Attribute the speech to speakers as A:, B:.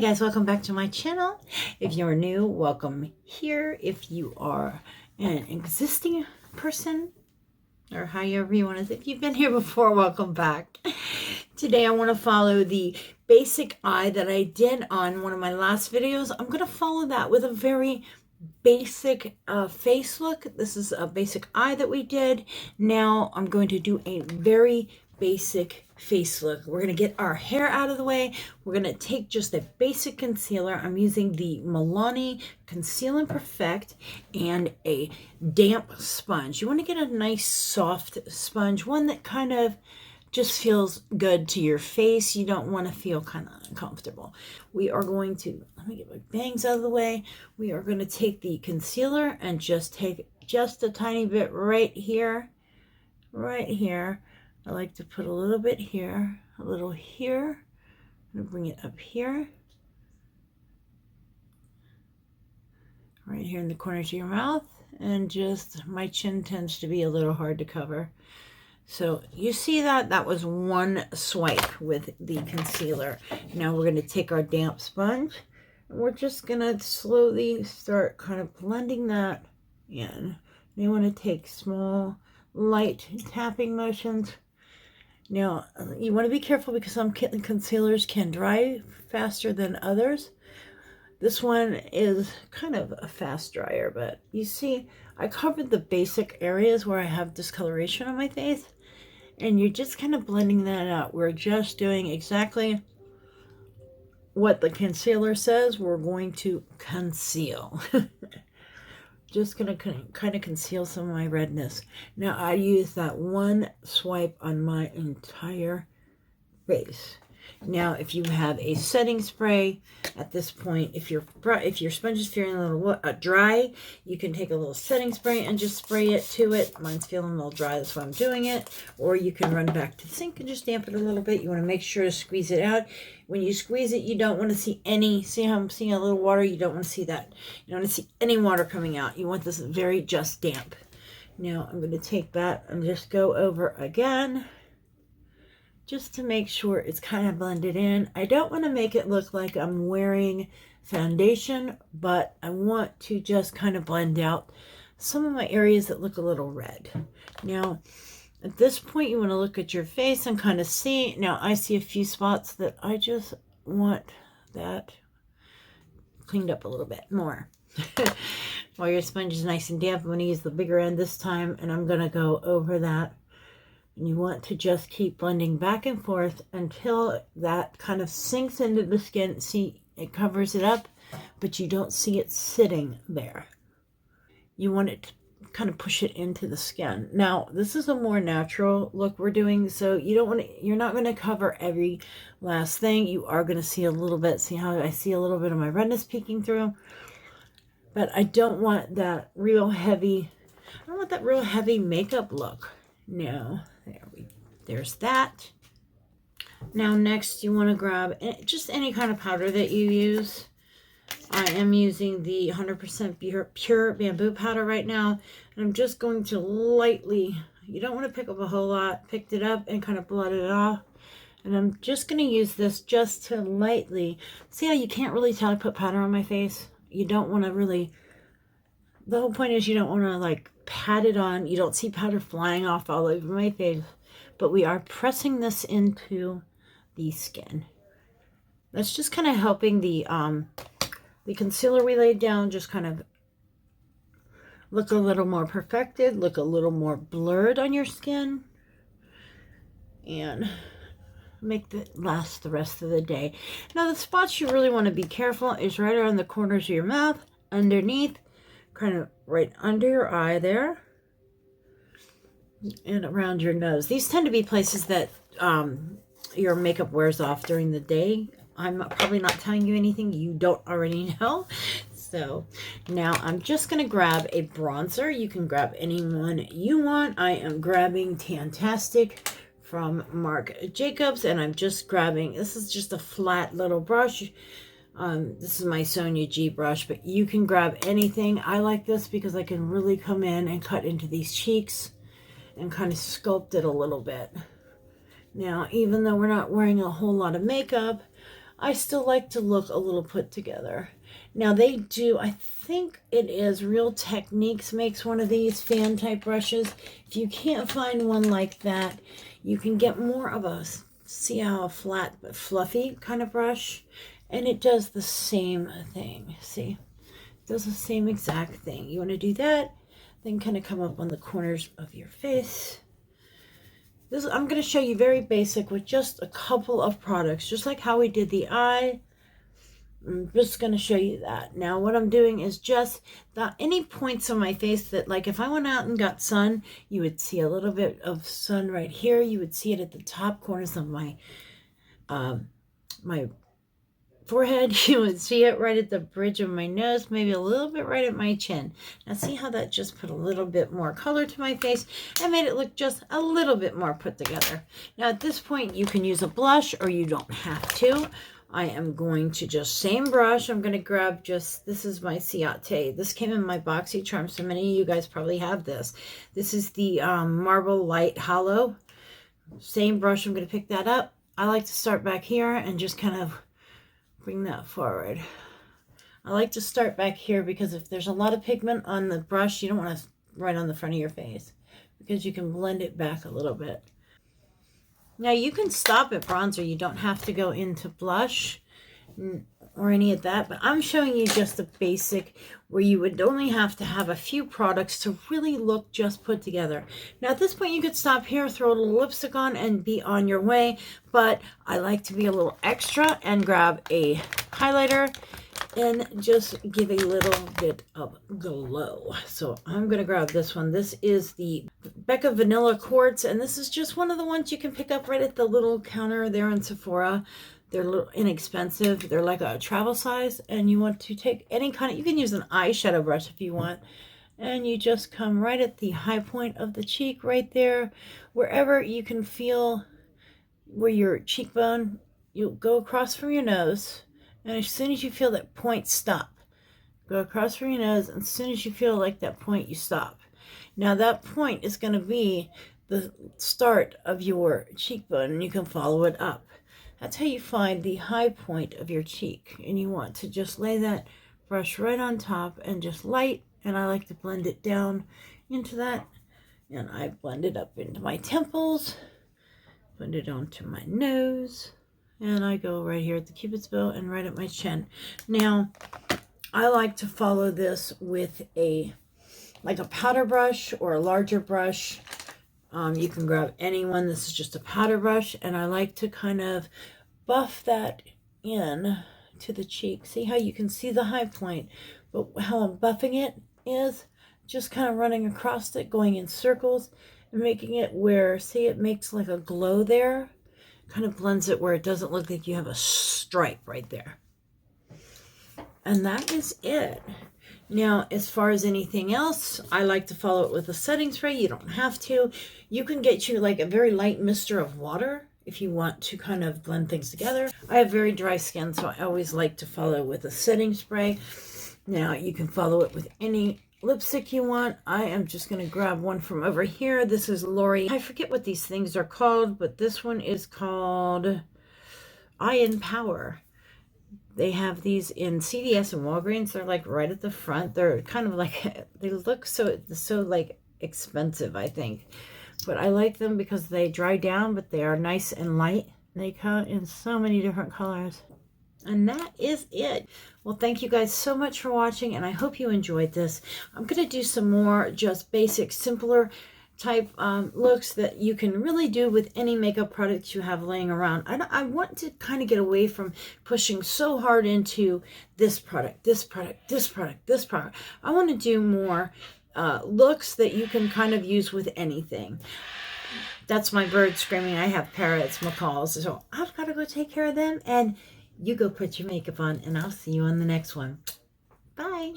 A: guys, welcome back to my channel. If you're new, welcome here. If you are an existing person, or however you want to say, if you've been here before, welcome back. Today I want to follow the basic eye that I did on one of my last videos. I'm going to follow that with a very basic face look. This is a basic eye that we did. Now I'm going to do a very basic face look. We're going to get our hair out of the way. We're going to take just a basic concealer. I'm using the Milani Conceal and Perfect and a damp sponge. You want to get a nice soft sponge, one that kind of just feels good to your face. You don't want to feel kind of uncomfortable. We are going to, let me get my bangs out of the way. We are going to take the concealer and just take just a tiny bit right here. I like to put a little bit here, a little here. I'm going to bring it up here. Right here in the corners of your mouth. And just, my chin tends to be a little hard to cover. So you see that was one swipe with the concealer. Now we're going to take our damp sponge and we're just going to slowly start kind of blending that in. You want to take small, light tapping motions. Now you want to be careful because some concealers can dry faster than others. This one is kind of a fast dryer, but you see I covered the basic areas where I have discoloration on my face, and you're just kind of blending that out. We're just doing exactly what the concealer says we're going to conceal. Just going to kind of conceal some of my redness. Now I use that one swipe on my entire face. Now, if you have a setting spray at this point, if your sponge is feeling a little dry, you can take a little setting spray and just spray it to it. Mine's feeling a little dry, that's why I'm doing it. Or you can run back to the sink and just damp it a little bit. You want to make sure to squeeze it out. When you squeeze it, you don't want to see any, see how I'm seeing a little water? You don't want to see that. You don't want to see any water coming out. You want this very just damp. Now, I'm going to take that and just go over again, just to make sure it's kind of blended in. I don't want to make it look like I'm wearing foundation, but I want to just kind of blend out some of my areas that look a little red. Now, at this point, you want to look at your face and kind of see. Now, I see a few spots that I just want that cleaned up a little bit more. While your sponge is nice and damp, I'm going to use the bigger end this time, and I'm going to go over that. And you want to just keep blending back and forth until that kind of sinks into the skin. See, it covers it up, but you don't see it sitting there. You want it to kind of push it into the skin. Now, this is a more natural look we're doing, so you're not going to cover every last thing. You are going to see a little bit. See how I see a little bit of my redness peeking through? But I don't want that real heavy, makeup look. No. There's that. Now next you want to grab just any kind of powder that you use. I am using the 100% pure bamboo powder right now, and I'm just going to lightly, you don't want to pick up a whole lot, picked it up and kind of blot it off. And I'm just going to use this just to lightly, see how you can't really tell I put powder on my face? You don't want to really, the whole point is you don't want to like pat it on. You don't see powder flying off all over my face, but we are pressing this into the skin. That's just kind of helping the concealer we laid down just kind of look a little more perfected, look a little more blurred on your skin, and make it last the rest of the day. Now the spots you really want to be careful is right around the corners of your mouth, underneath, kind of right under your eye there, and around your nose. These tend to be places that your makeup wears off during the day. I'm probably not telling you anything you don't already know. So now I'm just going to grab a bronzer. You can grab any one you want. I am grabbing Tantastic from Marc Jacobs, and I'm just grabbing, this is just a flat little brush. This is my Sonia G brush, but you can grab anything. I like this because I can really come in and cut into these cheeks and kind of sculpt it a little bit. Now, even though we're not wearing a whole lot of makeup, I still like to look a little put together. Now they do, I think it is Real Techniques makes one of these fan type brushes. If you can't find one like that, you can get more of a, see how flat but fluffy kind of brush, and it does the same thing. See, it does the same exact thing. You want to do that, then kind of come up on the corners of your face. This, I'm going to show you very basic with just a couple of products, just like how we did the eye. I'm just going to show you that. Now what I'm doing is just any points on my face that, like, if I went out and got sun, you would see a little bit of sun right here. You would see it at the top corners of my my forehead. You would see it right at the bridge of my nose, maybe a little bit right at my chin. Now see how that just put a little bit more color to my face and made it look just a little bit more put together. Now at this point you can use a blush or you don't have to. I am going to just, same brush, I'm going to grab just, this is my Ciate. This came in my BoxyCharm, so many of you guys probably have this. This is the Marble Light Hollow. Same brush, I'm going to pick that up. I like to start back here and just kind of bring that forward. I like to start back here because if there's a lot of pigment on the brush, you don't want to right on the front of your face because you can blend it back a little bit. Now you can stop at bronzer. You don't have to go into blush or any of that, but I'm showing you just the basic where you would only have to have a few products to really look just put together. Now at this point you could stop here, throw a little lipstick on and be on your way, but I like to be a little extra and grab a highlighter and just give a little bit of glow. So I'm going to grab this one. This is the Becca Vanilla Quartz, and this is just one of the ones you can pick up right at the little counter there in Sephora. They're a little inexpensive. They're like a travel size, and you want to take any kind of, you can use an eyeshadow brush if you want, and you just come right at the high point of the cheek right there, wherever you can feel where your cheekbone, you'll go across from your nose. And as soon as you feel that point, stop. Go across from your nose, and as soon as you feel like that point, you stop. Now that point is going to be the start of your cheekbone, and you can follow it up. That's how you find the high point of your cheek. And you want to just lay that brush right on top and just light, and I like to blend it down into that. And I blend it up into my temples, blend it onto my nose. And I go right here at the Cupid's bow and right at my chin. Now, I like to follow this with like a powder brush or a larger brush. You can grab any one. This is just a powder brush. And I like to kind of buff that in to the cheek. See how you can see the high point? But how I'm buffing it is just kind of running across it, going in circles, and making it where, see, it makes like a glow there. Kind of blends it where it doesn't look like you have a stripe right there. And that is it. Now, as far as anything else, I like to follow it with a setting spray. You don't have to. You can get you like a very light mister of water if you want to kind of blend things together. I have very dry skin, so I always like to follow with a setting spray. Now, you can follow it with any lipstick you want. I am just going to grab one from over here. This is Lori. I forget what these things are called, but this one is called Eye and Power. They have these in CVS and Walgreens. They're like right at the front. They're kind of like, they look so like expensive, I think. But I like them because they dry down, but they are nice and light. They come in so many different colors. And that is it. Well, thank you guys so much for watching, and I hope you enjoyed this. I'm going to do some more just basic, simpler type looks that you can really do with any makeup products you have laying around. I want to kind of get away from pushing so hard into this product, this product, this product, this product. I want to do more looks that you can kind of use with anything. That's my bird screaming. I have parrots, macaws, so I've got to go take care of them, and you go put your makeup on, and I'll see you on the next one. Bye.